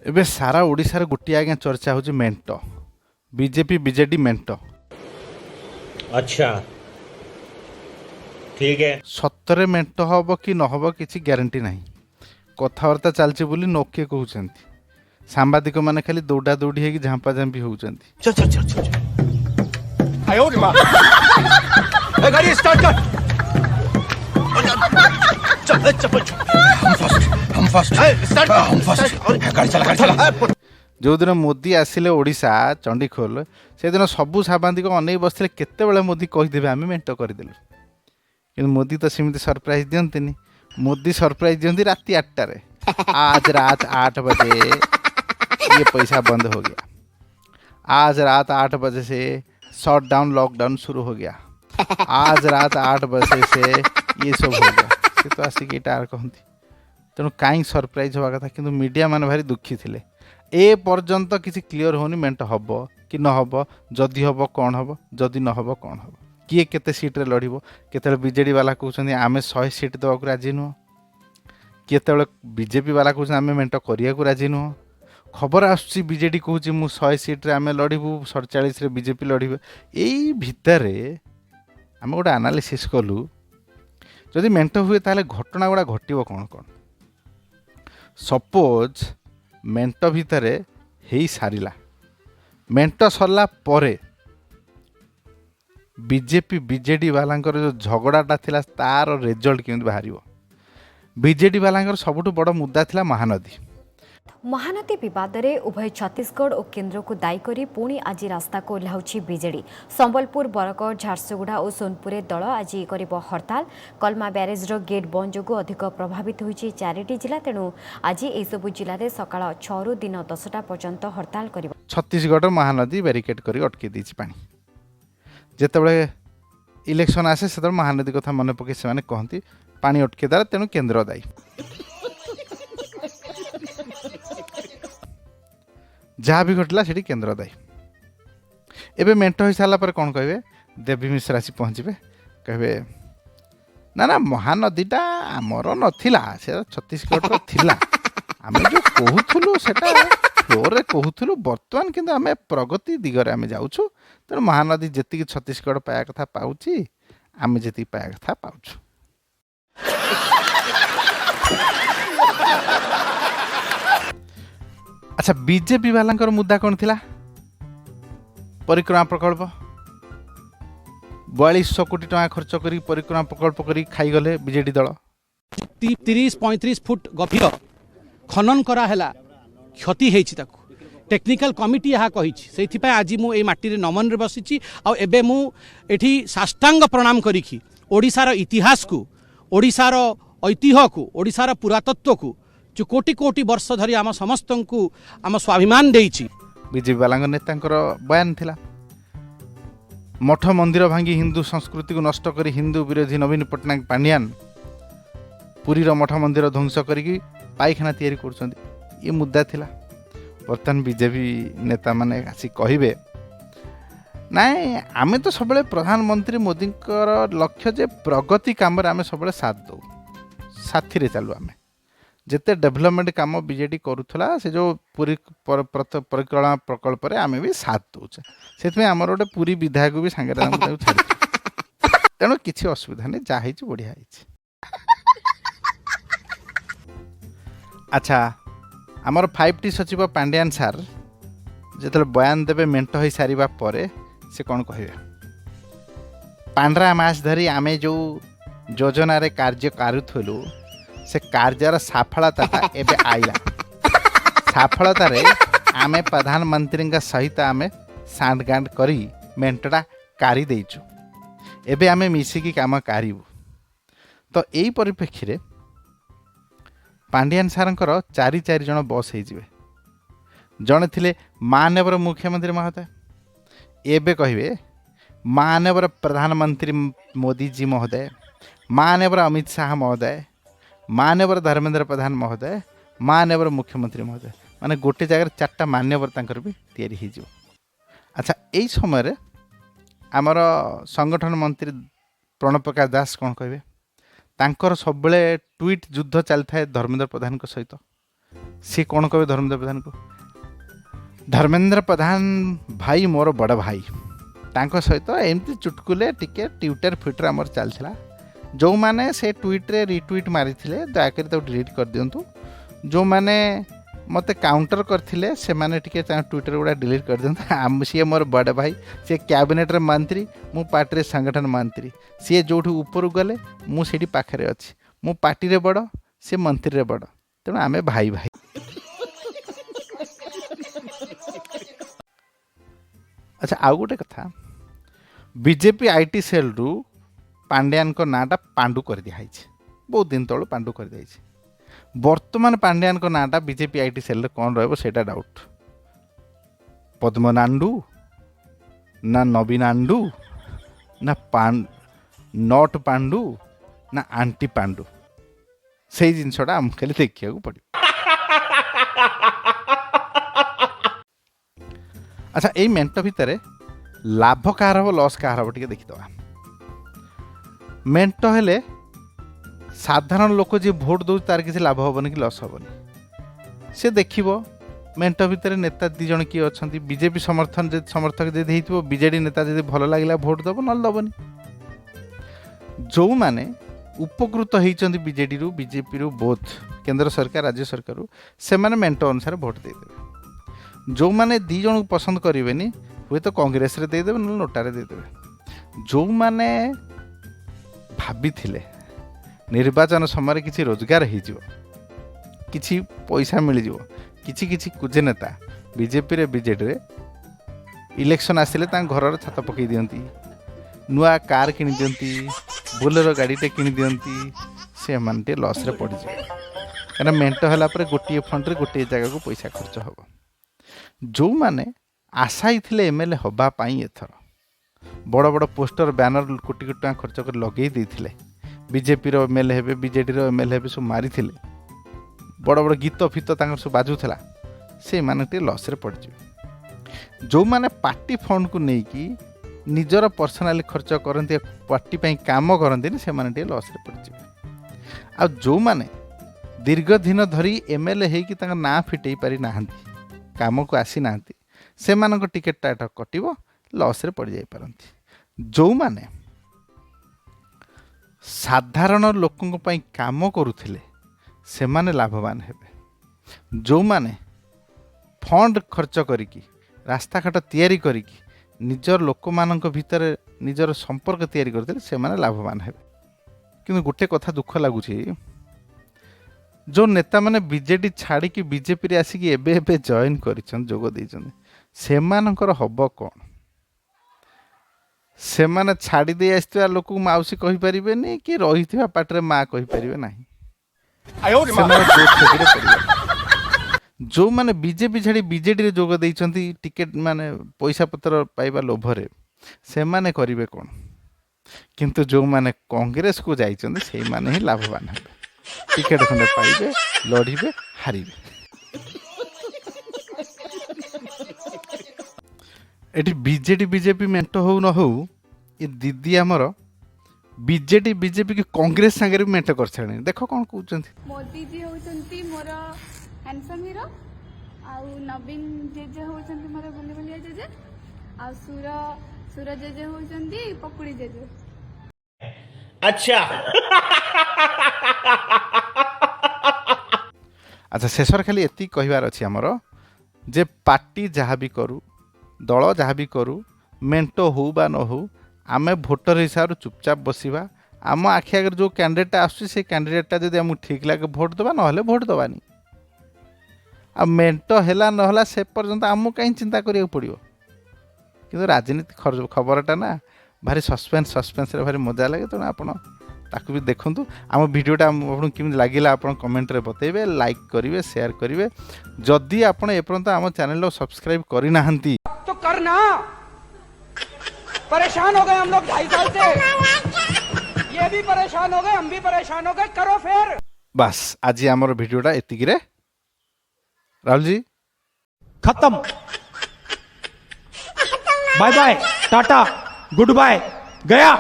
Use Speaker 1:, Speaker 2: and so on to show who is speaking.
Speaker 1: एबे सारा ओडिशार गोटे आज्ञा चर्चा हूँ मेंट बीजेपी बीजेडी मेंट
Speaker 2: अच्छा ठीक है।
Speaker 1: सतरे मेंट हम कि नहब किसी ग्यारंटी ना कथबार्ता चलती बोली नोके कहते सांबादिक मैंने खाली दौड़ा दौड़ी होगी झांपा झांपी होती
Speaker 3: चल चल चल चल आयो रे मां ए गाड़ी स्टार्ट कर चल चल हम फर्स्ट स्टार्ट हम फर्स्ट गाड़ी चला
Speaker 1: जो दिन मोदी आसिले ओडिशा चंडीखोल से दिन सबू सांबादिक अनेक बसते केते मोदी कहीदेवे आम मेंट करदेलु कि मोदी तो सेमती सरप्राइज दिखती मोदी सरप्राइज दिखती रात 8टारे आज रात 8 बजे ये पैसा बंद हो गया। आज रात 8 बजे से शॉट डाउन लॉकडाउन शुरू हो गया। आज रात 8 बजे से ये सब हो गया। सी तो आसिक यार कहती तेणु कहीं सरप्राइज हवा कथा कि मीडिया मैंने भारी दुखी थे ए पर्यंत किसी क्लीयर होनी मेंट हम कि न हम जदि हम कौन हम जदि न हम कौन हम किए केते सीट्रे लड़ब केते बीजेडी वाला कहते आम 100 सीट देवाक राजी नुह केते बीजेपी वाला कहते आम मेंट करने को राजी नुह खबर आसुची बीजेडी कहूँ मु 100 सीट्रे आम लड़बू 47 बीजेपी लड़े यही भितर आम गोटे एनालिसिस कलु जदि मेंट हुए ताले घटना गुड़ा घटव कौन कौन सपोज मेंट भितर हो सारा मेंट सरला परे बीजेपी बीजेडी वालांकर जो झगड़ाटा थिला तार रिजल्ट केमती बाहर बीजेडी वालांकर सबुठ बड़ मुद्दा थिला महानदी
Speaker 4: महानदी विवाद में उभय छत्तीसगढ़ और केन्द्र को दायी करी पुणी आज रास्ता को ओह्लाउछि बीजेडी संबलपुर बरगढ़ झारसुगुड़ा और सोनपुर दल आज करिब हड़ताल कलमा ब्यारेजर गेट बंद जो अधिक प्रभावित होइछि 4टी जिला तेणु आज यह सब जिले में सकाळ 6 रु दिन 10टा पर्यंत हड़ताल करिब।
Speaker 1: छत्तीसगढ़ महानदी बैरिकेड करी अटकी देछि पानी जेतेबेले इलेक्शन आसे से महानदी कथा मन पकई से कहती पानी अटकेदार तेणु केन्द्र दायी जहाँ भी घटला से केन्द्र दायी एबे मेंट हो सारा पर कौन कहे देवी मिश्र आसी पहुँचे कहे ना ना महानदीटा आमर नथिला से छत्तीसगढ़ थिला आम जो कहूलु से फ्लोर रे कहूलु बर्तमान किंतु आम प्रगति दिगरे आम जाऊँ तेणु महानदी जी छत्तीसगढ़ पाया कथा पाऊँची आम जी पाया कथा पाऊँ। अच्छा बीजेपी वाला मुद्दा कौन थिला परिक्रमा प्रकल्प 4200 कोटी टका खर्च करी परिक्रमा प्रकल्प करी खाईगले बीजेडी दल
Speaker 5: 30-35 फुट गभीर खनन करा हैला क्षति हेछि ताकू टेक्निकल कमिटी यहाँ कही आज मु माटी नमन रे बसी आबे मु एठी साष्टांग प्रणाम करी ओडिशार इतिहास को ओडिशार ऐतिह्य को ओडिशार पुरातत्व को जो कोटि कोटि वर्ष धरी आम समस्त को आम स्वाभिमान देइछि।
Speaker 1: बीजेपी वाला नेता बयान थिला मठ मंदिर भांगी हिंदू संस्कृति को नष्ट करी हिंदू विरोधी नवीन पट्टनायक पांड्यान पुरीर मठ मंदिर ध्वंस करी पाइखाना तैयारी कर ये मुद्दा थिला। बर्तमान बीजेपी नेता माने आसी कहिबे नाई आमे तो सब प्रधानमंत्री मोदी लक्ष्य जे प्रगति काम आम सब साथ दो साथी रे चलू आमे जिते डेभलपमेंट काम बीजेडी करूला से जो पूरी परिक्रमा प्रकल्प आम भी साथ दौचे से आमर गोटे पूरी विधायक भी सांगे छाड़ी तेणु किसी असुविधा नहीं जहाँ बढ़िया। अच्छा आमर 5T सचिव पांड्यान सार जो बयान देवे मेंट हो सारा पर से कौन कहे पांड्रा मास धरी आमे जो योजना रे कार्य करूलु से कार्यर सफलता एबे आइला सफलतार आमे प्रधानमंत्री सहित आमे सांठगांठ करी मेंटटा कारि देइछु एबे आमे मिसिकी काम करिबु। तो यही परिप्रेक्षी रे पांड्यान सारंकर 4 जन बस हो जड़े थिले माननीय मुख्यमंत्री महोदय एबे कहिबे माननीय प्रधानमंत्री मोदी जी महोदय माननीय अमित शाह महोदय माननीय धर्मेंद्र प्रधान महोदय माननीय मुख्यमंत्री महोदय माने गोटे जगह 4टा मान्यवर भी तैयारी हो। अच्छा यही समय आमर संगठन मंत्री प्रणव प्रकाश दास कौन कहे तांकर सब ट्वीट युद्ध चलता है धर्मेंद्र प्रधान सहित सी कौन कहे धर्मेंद्र प्रधान को? धर्मेंद्र प्रधान भाई मोर बड़ भाई तांको सहित एमती चुटकुले टिके ट्विटर फिटर आमर चलता जो माने से ट्वीट रे रिट्वीट मारी दयाकोरी तो डिलीट कर दिंतु जो माने मते काउंटर करथिले से माने टिके ट्विटर गुड़ा डिलीट कर दिंतु सी मोर बड़ भाई सी कैबिनेट रे मंत्री मु पार्टी रे संगठन मंत्री सी जो ऊपर गले मुझे पाखे अच्छी मु पार्टी रे बड़ सी मंत्री रे बड़ तेणु आमे भाई भाई। अच्छा आउ गोटे कथा बीजेपी आईटी सेल रु पांड्यान को नाटा पांडु कर दिखाई बहुत दिन तलू पांडु कर दी वर्तमान पांड्यान को नाटा बीजेपी आईटी सेल कौन रहा डाउट पद्मनांडू ना नवीनांडू ना नट पांडु ना आंटी पांडु से जिनसा आम खाली देखा पड़े। अच्छा यही मेंट भितर लाभ कह लॉस कह देखीदा मेंट हेले साधारण लोक जी भोट दौ तार किसी लाभ हेनी कि लॉस हेनी से देखिबो मेंट भितर नेता दी जन किए अच्छा बीजेपी समर्थक जब हो बीजेडी नेता जब भल लगे भोट दब ना दबनी जो माने उपकृत होती बीजेडी रु बीजेपी रु बोथ केंद्र सरकार राज्य सरकार से माने मेंट अनुसार भोट देदेवे जो माने दी जन को पसंद करेंगे हुए तो कांग्रेस रे देदेवे ना नोटा रे देदेवे जो माने भाभी थिले निर्वाचन समय किसी रोजगार हो किसी पैसा मिल किसी किसी कुजे नेता बीजेपी रे बीजेडी रे इलेक्शन आसिले घर छात पकई दियंती नुआ कार किनी दियंती बोलेरो गाड़ीटे किनी दियंती से मानते लॉस रे पड़ जाए कहीं मेंट होला पर गोटे फंड रे गोटे जगह को पैसा खर्च हम जो माने आशाई थिले एमएलए हबा पाई एथर बड़ बड़ पोस्टर बैनर कोटी कोटी टका खर्च कर लगे देथिले बीजेपी रो एमएलए हेबे बीजेडी रो एमएलए हेबे सब मारी थिले बड़ बड़ गीत फित तांकर सब बाजुथला से माने टे लॉस रे पड़ जाए जो माने पार्टी फंड को नहीं कि निजर पर्सनाली खर्च करते पार्टी पे काम करते से माने टे लॉस रे पड़ जाए आ जो माने दीर्घ दिन धरी एमएलए हे कि तांका ना फिटई पारि नाहंती काम को आसी नाहंती से मानक टिकेट कटिबो लॉस रे पड़ जाई पारंती जो माने साधारण लोकंक पई काम करुथिले से माने लाभवान हेबे जो माने फंड खर्च करिकी रास्ता घाट तैयारी करिकी निजर लोक मानक भितर निजर संपर्क तैयारी करथिले से माने लाभवान हेबे किंतु गोटे कथा दुख लागुची जो नेता माने बीजेडी छाड़ी की बीजेपी रे आसिकी एबे एबे जॉइन करिछन जोग देइछन से मानकर हब कौन से माने छाड़ी दे आस्थिबा लोक को माउसी कहि परिबेनी कि रहिथिबा पाटरे मा कहि परिबे नाही जो माने बीजेपी छाड़ी बीजेडी रे जोग देइछंती टिकेट माने पैसा पत्र पाइबा लोभरे से माने करिवे कोन किंतु जो माने कांग्रेस को जाइछंती से माने ही लाभवान हेबे टिकेट खंडे पाइबे लड़िबे हारिबे एटी बीजेडी बीजेपी मेंट हो न हो ये दीदी आमर बीजेडी बीजेपी की कांग्रेस संगे भी मेंट कर छाणी देखो कौन कहउछंती
Speaker 6: मोदी जी होउछंती मोर हैंडसम हीरो आउ नवीन जेजे होउछंती मोर बुली बुलिया जेजे आउ सुर जेजे होउछंती पकुड़ी जेजे।
Speaker 2: अच्छा
Speaker 1: अच्छा शेषर खाली एति कहबार अछि हमर जे पार्टी जहाँ भी करू दल जहाँ भी करू मेंट हो बा न हो आमे भोटर हिसाब से चुपचाप बसिबा आम आखि आगे जो कैंडिडेट आसुची से कैंडिडेटा जदि आमको ठीक लगे भोट दबा ना भोट दबानी आ मेंट हैला न होला से पर्यंत आमको कहीं चिंता करिया पड़ियो किंतु राजनीति खबरटा ना भारी सस्पेंस रे भारी मजा लगे तेणु आप ताकू भी देखूँ आम भिडियोटा आपको केमी लगे आप कमेंट रे बतेबे लाइक करेंगे शेयर करेंगे जदि आप एपर्यंत आम चैनल सब्सक्राइब करना
Speaker 7: तो करना परेशान हो गए हम लोग 2.5 साल से ये भी परेशान हो गए हम भी परेशान हो गए करो फिर
Speaker 1: बस आज आमर भिडियोटा एतिकी रे राहुल जी
Speaker 8: खत्म bye bye tata goodbye गया।